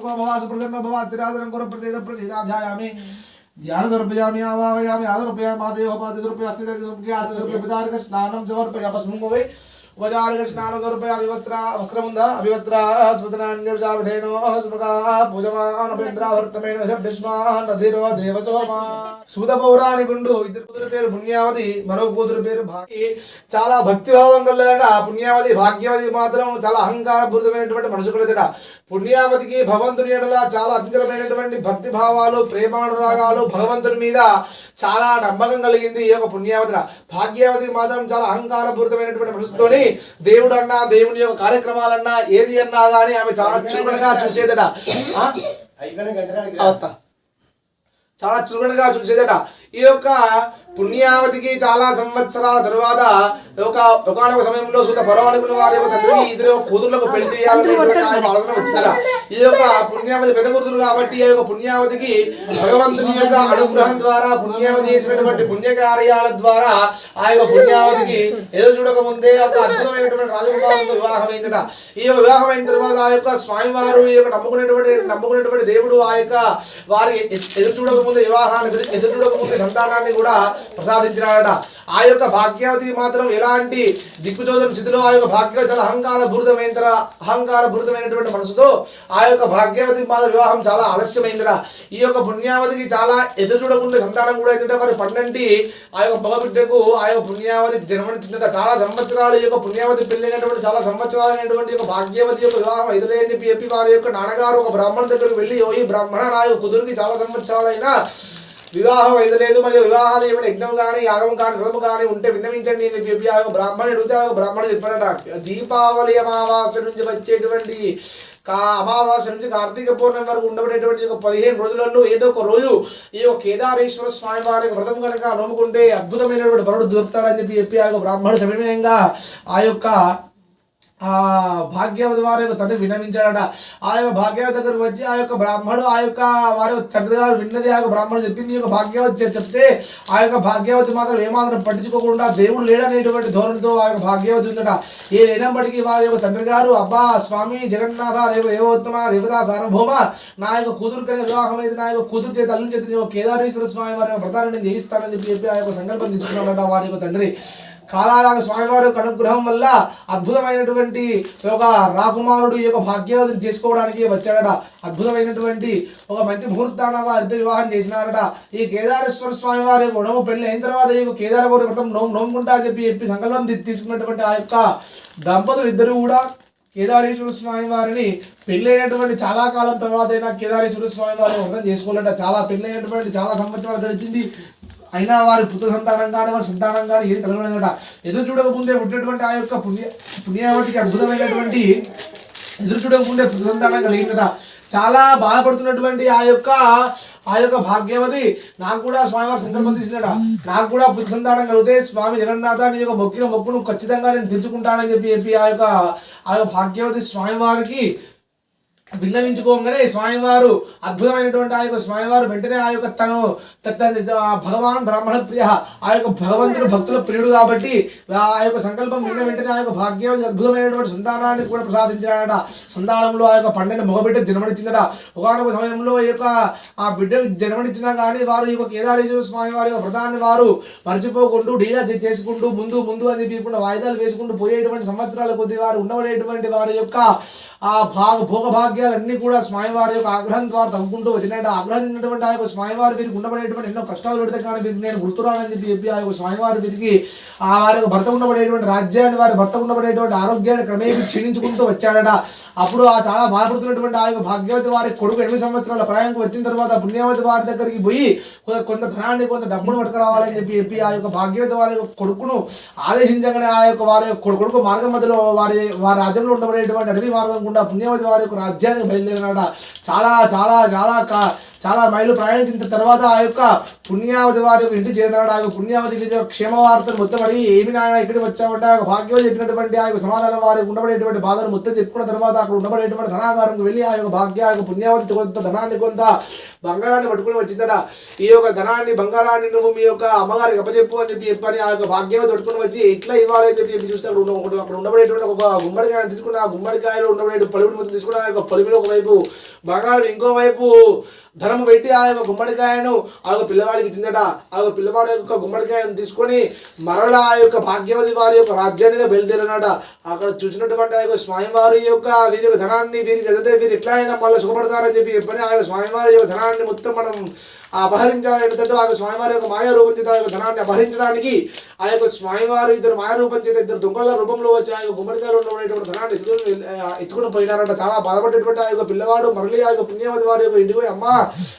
सुखो भव सुप्रसन्न भव तिराजनं करो प्रसीदाध्यायामि ध्यान समर्पयामि आवाहयामि आदर्पयामि मादेव पादेव अस्ति आदर्पयामि उपचारक स्नानं समर्पयामि भस्मं वै उपचारक स्नानं समर्पयामि वस्त्रमुंद अभिवस्त्रा स्वतनान्यर्जावधेनो सुमका पूजमान अभेन्द्रावर्तमेन शब्दस्मान रधिरो देवसोमा సుధ పౌరాణికుండు ఇద్దరు కూతురు పేరు పుణ్యావతి మరో కూతురు పేరు భాగ్య చాలా భక్తి భావం కలదట పుణ్యావతి భాగ్యవతి మాత్రం చాలా అహంకారపూరితమైనటువంటి మనసు కలదట పుణ్యావతికి భగవంతుని ఎడల చాలా అచంచలమైనటువంటి భక్తి భావాలు ప్రేమానురాగాలు భగవంతుని మీద చాలా నమ్మకం కలిగింది ఈ యొక్క పుణ్యావతి భాగ్యవతి మాత్రం చాలా అహంకారపూరితమైనటువంటి మనసుతోని దేవుడు అన్నా దేవుని యొక్క కార్యక్రమాలన్నా ఏది అన్నా గానీ ఆమె చాలా చురుకుగా చూసేదట అవస్థ చాలా చురుకుగా చూసేదట ఈ యొక్క పుణ్యావతికి చాలా సంవత్సరాల తరువాత ఒకనొక సమయంలో సూత పరమాణికుని వారి యొక్క తండ్రి ఇద్దరు కూతుర్లకు పెళ్లి చేయాలనేటువంటి ఆలోచన వచ్చిందట ఈ యొక్క పుణ్యావతి పెద్ద కూతురు కాబట్టి ఈ యొక్క పుణ్యావతికి భగవంతుని యొక్క అనుగ్రహం ద్వారా పుణ్యావతి చేసినటువంటి పుణ్యకార్యాల ద్వారా ఆ యొక్క పుణ్యావతికి ఎదురు చూడక ముందే ఒక అద్భుతమైనటువంటి రాజకుమారులతో వివాహమైందట ఈ యొక్క వివాహమైన తర్వాత ఆ యొక్క స్వామివారు ఈ యొక్క నమ్ముకునేటువంటి దేవుడు ఆ యొక్క వారి ఎదురు చూడక ముందే వివాహాన్ని ఎదురు చూడక ముందే సంతానాన్ని కూడా ప్రసాదించినాడట ఆ యొక్క భాగ్యవతికి మాత్రం ఎలాంటి దిక్కుచోదన స్థితిలో ఆ యొక్క భాగ్యవతి చాలా అహంకారపూరితమైనటువంటి మనసుతో ఆ యొక్క భాగ్యవతికి మాత్రం వివాహం చాలా ఆలస్యమైందిరా ఈ యొక్క పుణ్యావతికి చాలా ఎదురు చూడకుండా సంతానం కూడా అయితే వారి పండంటి ఆ యొక్క మగబిడ్డకు ఆ యొక్క పుణ్యావతి జన్మనిచ్చిందట చాలా సంవత్సరాలు ఈ యొక్క పుణ్యావతి పెళ్ళైనటువంటి చాలా సంవత్సరాలైనటువంటి యొక్క భాగ్యవతి యొక్క వివాహం ఎదురైంది చెప్పి వారి యొక్క నాన్నగారు ఒక బ్రాహ్మణ దగ్గరకు వెళ్ళి ఈ బ్రాహ్మణ నా యొక్క కుదురుకి చాలా సంవత్సరాలైనా వివాహం ఎదులేదు మరియు వివాహాలు ఏమైనా యజ్ఞం కానీ యాగం కానీ వ్రతము కానీ ఉంటే విన్నవించండి అని చెప్పి ఆ బ్రాహ్మణుడు అడిగితే ఆ బ్రాహ్మణుడు చెప్పాడట దీపావళి అమావాస్య నుంచి వచ్చేటువంటి అమావాస్య నుంచి కార్తీక పౌర్ణమి వరకు ఉండబడేటువంటి ఒక 15 రోజులలో ఏదో ఒక రోజు ఈ యొక్క కేదారేశ్వర స్వామి వారి వ్రతం కనుక నోముకుంటే అద్భుతమైనటువంటి వరుడు దొరుకుతాడని చెప్పి ఆ యొక్క బ్రాహ్మణుడు సమన్వయంగా ఆ యొక్క భాగ్యవతి వారి యొక్క తండ్రి విన్నవించాడట ఆ యొక్క భాగ్యవతి దగ్గరకు వచ్చి ఆ యొక్క బ్రాహ్మణుడు ఆ యొక్క వారి తండ్రి గారు విన్నది ఆ యొక్క బ్రాహ్మణుడు చెప్పింది ఈ యొక్క భాగ్యవతి చెప్తే ఆ యొక్క భాగ్యవతి మాత్రం ఏమాత్రం పట్టించుకోకుండా దేవుడు లేడనేటువంటి ధోరణితో ఆ యొక్క భాగ్యవతి ఉందట ఏదైనప్పటికీ వారి యొక్క తండ్రి గారు అబ్బా స్వామి జగన్నాథ దేవోత్తమ దేవతా సార్వభౌమ నా యొక్క కూతురు కన్నా వివాహం అయితే నా యొక్క కూతురు చేత అల్లు చేతి కేదారేశ్వర స్వామి వారి యొక్క వ్రతాన్ని నేను చేయిస్తానని చెప్పి ఆ యొక్క సంకల్పం తీసుకున్నాడట వారి యొక్క తండ్రి కాలాలాగా స్వామివారి యొక్క అనుగ్రహం వల్ల అద్భుతమైనటువంటి ఒక రాకుమారుడు ఈ యొక్క భాగ్యవతిని చేసుకోవడానికి వచ్చాడట అద్భుతమైనటువంటి ఒక మంచి ముహూర్తాన వారిద్దరు వివాహం చేసినారట ఈ కేదారేశ్వర స్వామి వారి యొక్క నోము పెళ్లి అయిన తర్వాత ఈ కేదార గౌరి వ్రతం నోముకుంటా అని చెప్పి సంకల్పం తీసుకున్నటువంటి ఆ యొక్క దంపతులు ఇద్దరు కూడా కేదారేశ్వర స్వామి వారిని పెళ్ళైనటువంటి చాలా కాలం తర్వాత అయినా కేదారేశ్వర స్వామి వారిని వ్రతం చేసుకోవాలంట చాలా పెళ్ళైనటువంటి చాలా సంవత్సరాలు గడిచింది అయినా వారి పుత్ర సంతానం కానీ వారి సంతానం కానీ ఏది కలగలేదట ఎదురు చూడకముందే పుట్టినటువంటి ఆ యొక్క పుణ్యావతికి అద్భుతమైనటువంటి ఎదురు చూడకముందే పుత్ర సంతానం కలిగిందట చాలా బాధపడుతున్నటువంటి ఆ యొక్క భాగ్యవతి నాకు కూడా స్వామివారి సంకల్పం తీసినట నాకు కూడా పుత్ర సంతానం కలిగితే స్వామి జగన్నాథ నీ యొక్క మొక్కును ఖచ్చితంగా నేను తీర్చుకుంటానని చెప్పి ఆ యొక్క భాగ్యవతి స్వామివారికి విన్నవించుకోగానే స్వామివారు అద్భుతమైనటువంటి ఆ యొక్క స్వామివారు వెంటనే ఆ యొక్క తను భగవాన్ బ్రాహ్మణ ప్రియ ఆ యొక్క భగవంతుడు భక్తుల ప్రియుడు కాబట్టి ఆ యొక్క సంకల్పం విన్న వెంటనే ఆ యొక్క భాగ్యవతి అద్భుతమైనటువంటి సంతానాన్ని కూడా ప్రసాదించాడట సంతానంలో ఆ యొక్క 12 మగబిడ్డ జన్మనిచ్చిందట ఒకనొక సమయంలో ఈ యొక్క ఆ బిడ్డ జన్మనిచ్చినా కానీ వారు ఈ యొక్క కేదారేశ్వర స్వామి వారి యొక్క వ్రతాన్ని వారు మర్చిపోకుండా డీలా చేసుకుంటూ ముందు అని చెప్పకుండా వాయిదాలు వేసుకుంటూ పోయేటువంటి సంవత్సరాల కొద్ది వారు ఉండబడేటువంటి వారి యొక్క ఆ భోగభాగ్యాలన్నీ కూడా స్వామివారి యొక్క ఆగ్రహం ద్వారా తగ్గుకుంటూ వచ్చినట్టు ఆగ్రహించినటువంటి ఆ యొక్క స్వామివారి వీరికి ఉండబడేటువంటి ఎన్నో కష్టాలు పెడితే కానీ వీరికి నేను గుర్తురానని చెప్పి ఆ యొక్క స్వామివారి వీరికి ఆ వారి యొక్క భర్త ఉండబడేటువంటి రాజ్యాన్ని వారి భర్త ఉండబడేటువంటి ఆరోగ్యాన్ని క్రమేపీ క్షీణించుకుంటూ వచ్చాడట అప్పుడు ఆ చాలా బాధపడుతున్నటువంటి ఆ యొక్క భాగ్యవతి వారి కొడుకు 8 సంవత్సరాల ప్రయాణంకి వచ్చిన తర్వాత పుణ్యవతి వారి దగ్గరికి పోయి కొంత ధనాన్ని కొంత డబ్బును పట్టుకురావాలని చెప్పి ఆ యొక్క భాగ్యవతి వారి యొక్క కొడుకును ఆదేశించగానే ఆ యొక్క వారి కొడుకు మార్గం మధ్యలో వారి రాజ్యంలో ఉండబడేటువంటి అడవి మార్గం గుండా పుణ్యవతి వారి యొక్క రాజ్యానికి బయలుదేరినాడ చాలా చాలా చాలా చాలా మైలు ప్రయాణించిన తర్వాత ఆ యొక్క పుణ్యావతి వారి యొక్క ఇంటి చేరినాడు ఆ యొక్క పుణ్యావతి క్షేమ వార్తను మొత్తం అడిగి ఏమి నాయన ఇక్కడికి వచ్చామంటే ఆ యొక్క భాగ్యం చెప్పినటువంటి ఆ యొక్క సమాధానం వారికి ఉండబడేటువంటి బాధను మొత్తం చెప్పుకున్న తర్వాత అక్కడ ఉండబడేటువంటి ధనాగారంకు వెళ్ళి ఆ యొక్క భాగ్య ఆ యొక్క పుణ్యావతి కొంత ధనాన్ని కొంత బంగారాన్ని పట్టుకుని వచ్చిందట ఈ యొక్క ధనాన్ని బంగారాన్ని నువ్వు మీ యొక్క అమ్మగారికి అప్పచెప్పు అని చెప్పని ఆ యొక్క భాగ్యవతి పట్టుకుని వచ్చి ఎట్లా ఇవ్వాలి అని చెప్పి చూస్తే అక్కడ ఉండబడేటువంటి ఒక గుమ్మడికాయను తీసుకుని ఆ గుమ్మడికాయలో ఉండబడే పలువుని మొత్తం తీసుకుని ఆ యొక్క కొలిమిలో ఒకవైపు బంగారం, ఇంకోవైపు ధనము పెట్టి ఆ యొక్క గుమ్మడికాయను ఆ యొక్క పిల్లవాడికి ఇచ్చిందట. ఆ యొక్క పిల్లవాడి యొక్క గుమ్మడికాయను తీసుకొని మరలా ఆ యొక్క భాగ్యవతి వారి యొక్క రాజ్యానికి బయలుదేరినట. అక్కడ చూసినటువంటి ఆ యొక్క స్వామివారి యొక్క వీరి యొక్క ధనాన్ని వీరికి చదివితే వీరు ఎట్లా అయినా మళ్ళీ సుఖపడతారని చెప్పి చెప్పని ఆ యొక్క స్వామివారి యొక్క ధనాన్ని మొత్తం మనం అపహరించాలి. ఏంటంటే ఆ యొక్క స్వామివారి యొక్క మాయా రూపం చేత ఆ యొక్క ధనాన్ని అపహరించడానికి ఆ యొక్క స్వామివారు ఇద్దరు మాయా రూపం చేత ఇద్దరు దొంగల రూపంలో వచ్చి ఆ యొక్క గుమ్మడికాయలు ఉన్నటువంటి ధనాన్ని ఎత్తుకుని పోయినారంట. చాలా బాధపడేటువంటి ఆ యొక్క పిల్లవాడు మరలి ఆ యొక్క పుణ్యవతి వారి యొక్క ఇంటికి పోయి, అమ్మ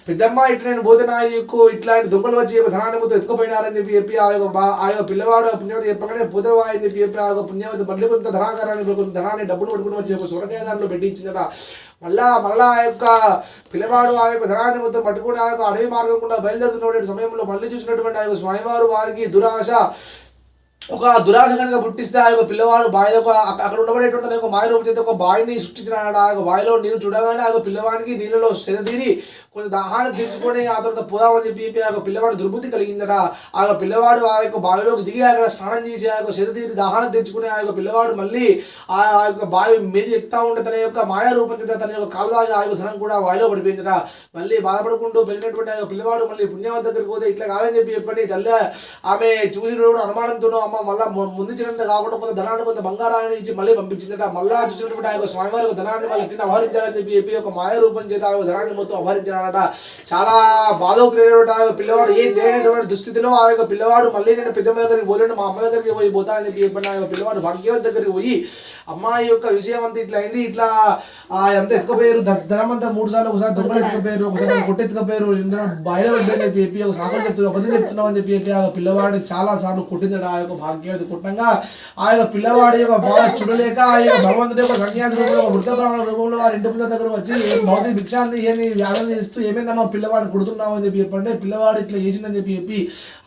పెద్దమ్మ ఇట్లా నేను పోతే నా యొక్క ఇట్లాంటి దొంగలు వచ్చి యొక్క ధనాన్ని మొత్తం ఎత్తుకుపోయినారని చెప్పి ఆ యొక్క పిల్లవాడు పిణ్యవతి చెప్పగానే పోతేవా అని చెప్పి ఆ యొక్క పుణ్యవతి మళ్ళీ కొంత ధనాకారాన్ని కొంత ధనాన్ని డబ్బులు పట్టుకుని వచ్చి ఒక సొరకాయ దాంట్లో పెట్టి ఇచ్చిందట. మళ్ళా ఆ యొక్క పిల్లవాడు ఆ యొక్క ధనాన్ని మొత్తం పట్టుకుని ఆ యొక్క అడవి మార్గం కూడా బయలుదేరుతున్నటువంటి సమయంలో మళ్ళీ చూసినటువంటి ఆ యొక్క స్వామివారు వారికి ఒక దురాశ కనుక పుట్టిస్తే ఆ యొక్క పిల్లవాడు బావి అక్కడ ఉండబడేటువంటి ఒక మాయ రూపం చేత ఒక బావిని సృష్టించినాడు. ఆ యొక్క బావిలో నీరు చూడగానే ఆ యొక్క పిల్లవాడికి నీళ్ళలో సెదతీరి కొంచెం దాహాన్ని తీర్చుకొని ఆ తర్వాత పోదామని చెప్పి ఆ యొక్క పిల్లవాడు దుర్బుద్ధి కలిగిందట. ఆ యొక్క పిల్లవాడు ఆ యొక్క బావిలోకి దిగి అక్కడ స్నానం చేసి ఆ యొక్క సెదతీరి దాహాన్ని తెచ్చుకుని ఆ యొక్క పిల్లవాడు మళ్ళీ ఆ యొక్క బావి మీద ఎక్కుతా ఉంటే తన యొక్క మాయా రూపం చేత తన యొక్క కాలు దాగి ఆ యొక్క ధనం కూడా బావిలో పడిపోయిందట. మళ్ళీ బాధపడుకుంటూ పెరిగినటువంటి ఆ యొక్క పిల్లవాడు మళ్ళీ పుణ్యవతి దగ్గరికి పోతే ఇట్లా కాదని చెప్పని తల్లి ఆమె చూసి అనుమానంతోనూ అమ్మ మళ్ళీ ముందు చిన్నంత కాకుండా కొంత ధనాన్ని కొంత బంగారాన్ని ఇచ్చి మళ్ళీ పంపించిందట. మళ్ళా చూసినటువంటి ఆ యొక్క స్వామివారి ధనాన్ని మళ్ళీ ఎట్టిన అపహరించాలని చెప్పి ఒక మాయ రూపం చేత ఆ ధనాన్ని మొత్తం అపహరించాడట. చాలా బాధోక్రైనటువంటి ఆ యొక్క పిల్లవాడు ఏం చేయనటువంటి దుస్థితిలో ఆ యొక్క పిల్లవాడు మళ్ళీ నేను పెద్దమ్మ దగ్గరికి పోలేను, మా అమ్మ దగ్గరికి పోతా అని చెప్పి ఆ యొక్క పిల్లవాడు భాగ్యవతి దగ్గరికి పోయి, అమ్మాయి యొక్క విషయం అంతా ఇట్లా అయింది, ఇట్లా ఎంత ఎత్తుకపోయారు ధనం అంతా 3 సార్లు, ఒకసారి దొంగలు ఎత్తుకపోయారు, ఒకసారి కొట్టెత్తుకపోయారు, బయలు పడ్డారని చెప్పి ఒక సాకులు చెప్తున్నారు, అబద్ధం చెప్తున్నావు అని చెప్పి ఆ పిల్లవాడు చాలా సార్లు కొట్టిందట. ఆ యొక్క భాగ్యవతి కుట్టంగా ఆ యొక్క పిల్లవాడి యొక్క బాధ చూడలేక ఆ యొక్క భగవంతుడి యొక్క సన్యాసి రూపంలో వృద్ధ బ్రాహ్మణ రూపంలో వారి ఇంటి పిల్లల దగ్గర వచ్చి భౌతిక భిక్షాంతి ఏమి వ్యాధులు చేస్తూ ఏమైందమ్మా పిల్లవాడిని కొడుతున్నావు అని చెప్పంటే పిల్లవాడు ఇట్లా చేసిందని చెప్పి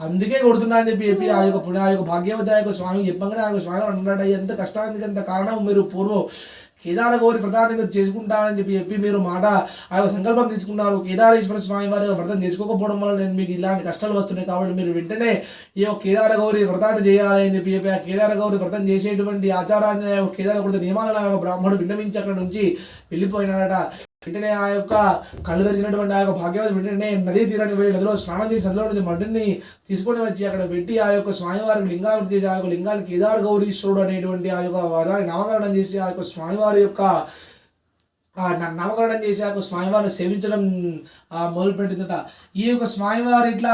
అందుకే కొడుతున్నా అని చెప్పి ఆ యొక్క భాగ్యవతి ఆ యొక్క స్వామి చెప్పగానే ఆ యొక్క స్వామి అన్నాడు, ఎంత కష్టానికి ఎంత కారణం మీరు పూర్వం కేదార గౌరి వ్రతాన్ని మీరు చేసుకుంటానని చెప్పి మీరు మాట ఆ యొక్క సంకల్పం తీసుకున్నారు. కేదారేశ్వర స్వామి వారి వ్రతం చేసుకోకపోవడం వల్ల నేను మీకు ఇలాంటి కష్టాలు వస్తున్నాయి, కాబట్టి మీరు వెంటనే ఈ యొక్క కేదార గౌరి వ్రతాన్ని చేయాలి అని చెప్పి ఆ కేదార గౌరి వ్రతం చేసేటువంటి ఆచారాన్ని కేదార గౌరి నియమాలను బ్రాహ్మణుడు విన్నవించి అక్కడ నుంచి వెళ్ళిపోయినాడట. వెంటనే ఆ యొక్క కళ్ళు తెరిచినటువంటి ఆ యొక్క భాగ్యవతి వెంటనే నదీ తీరాన్ని వెళ్ళి నదిలో స్నానం చేసి నదిలో నుంచి మట్టిని తీసుకొని వచ్చి అక్కడ పెట్టి ఆ యొక్క స్వామివారికి లింగావృతి చేసి ఆ యొక్క లింగాన్ని కేదార గౌరీశ్వరుడు అనేటువంటి ఆ యొక్క వారిని నామకరణం చేసి ఆ యొక్క స్వామివారి యొక్క నామకరణం చేసి ఆ యొక్క స్వామివారిని సేవించడం మొదలుపెట్టిందట. ఈ యొక్క స్వామివారు ఇట్లా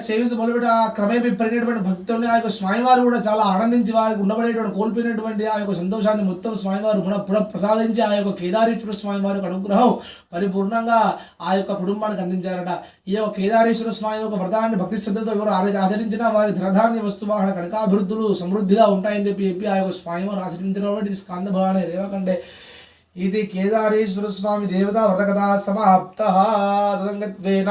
సేవించి మొదలుపెట్టి ఆ క్రమేపీ పెరిగినటువంటి భక్తుల్ని ఆ యొక్క స్వామివారు కూడా చాలా ఆనందించి వారికి ఉండబడేటువంటి కోల్పోయినటువంటి ఆ యొక్క సంతోషాన్ని మొత్తం స్వామివారు పునః ప్రసాదించి ఆ యొక్క కేదారేశ్వర స్వామి వారికి అనుగ్రహం పరిపూర్ణంగా ఆ యొక్క కుటుంబానికి అందించారట. ఈ యొక్క కేదారేశ్వర స్వామి యొక్క వ్రతాన్ని భక్తి శ్రద్ధతో ఎవరు ఆచరించినా వారి ధనధాన్య వస్తువాహన కనకాభివృద్ధులు సమృద్ధిగా ఉంటాయని చెప్పి ఆ యొక్క స్వామివారు ఆచరించినటువంటి స్కంద భవాని రేవకండే ఇది కేదారేశ్వర స్వామి దేవతా వ్రతకథా సమాప్త తదంగత్వేన